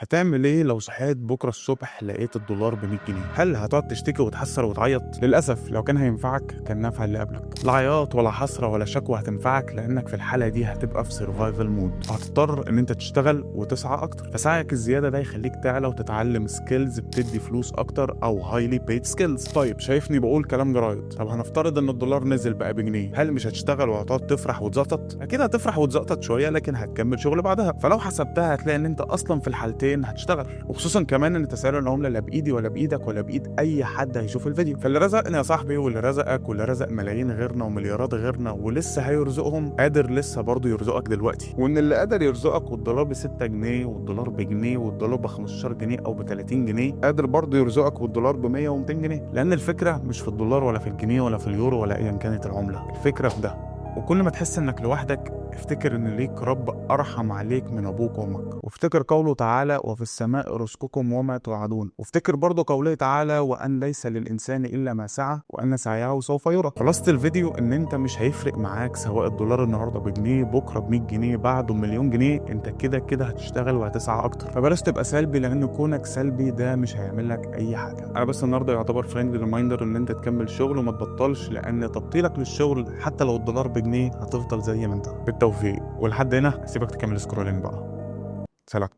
هتعمل ايه لو صحيت بكره الصبح لقيت الدولار ب 100 جنيه؟ هل هتقعد تشتكي وتحسر وتعيط؟ للاسف لو كان هينفعك كان نفع اللي قبلك. لا عياط ولا حسره ولا شكوى هتنفعك، لانك في الحاله دي هتبقى في سرفايفل مود، وهتضطر ان انت تشتغل وتسعى اكتر. فسعيك الزياده ده يخليك تعلى وتتعلم سكيلز بتدي فلوس اكتر او هايلي بيد سكيلز. طيب شايفني بقول كلام جرايد؟ طب هنفترض ان الدولار نزل بقى بجنيه، هل مش هتشتغل وهتقعد تفرح وتزقطط؟ اكيد هتفرح وتزقطط شويه، لكن هتكمل شغل بعدها. فلو حسبتها هتلاقي ان انت اصلا في الحالتين هتشتغل، وخصوصا كمان ان تسعير العمله لا بايدي ولا بايدك ولا بايد اي حد هيشوف الفيديو. فاللي رزقني يا صاحبي واللي رزقك واللي رزق ملايين غيرنا ومليارات غيرنا ولسه هيرزقهم، قادر لسه برضه يرزقك دلوقتي. وان اللي قادر يرزقك والدولار ب 6 جنيه والدولار بجنيه والدولار ب 15 جنيه او ب 30 جنيه قادر برضه يرزقك والدولار ب 100 و200 جنيه. لان الفكره مش في الدولار ولا في الجنيه ولا في اليورو ولا ايا كانت العمله، الفكره في ده. وكل ما تحس انك لوحدك افتكر ان ليك رب ارحم عليك من ابوك وامك، وافتكر قوله تعالى وفي السماء رزقكم وما توعدون، وافتكر برضه قوله تعالى وان ليس للانسان الا ما سعى وان سعيه سوف يرى. خلاصة الفيديو ان انت مش هيفرق معاك سواء الدولار النهارده بجنيه، بكره ب 100 جنيه، بعده بمليون جنيه، انت كده كده هتشتغل وهتسعى اكتر. فبلاش تبقى سلبي، لان كونك سلبي ده مش هيعمل لك اي حاجه. انا بس النهارده يعتبر فريندلي ريمايندر ان انت تكمل شغل وما تبطلش، لان تبطيلك للشغل حتى لو الدولار بجنيه هتفضل زي ما انت. بالتوفيق. ولحد هنا هسيبك تكمل سكرولين بقى. سلام.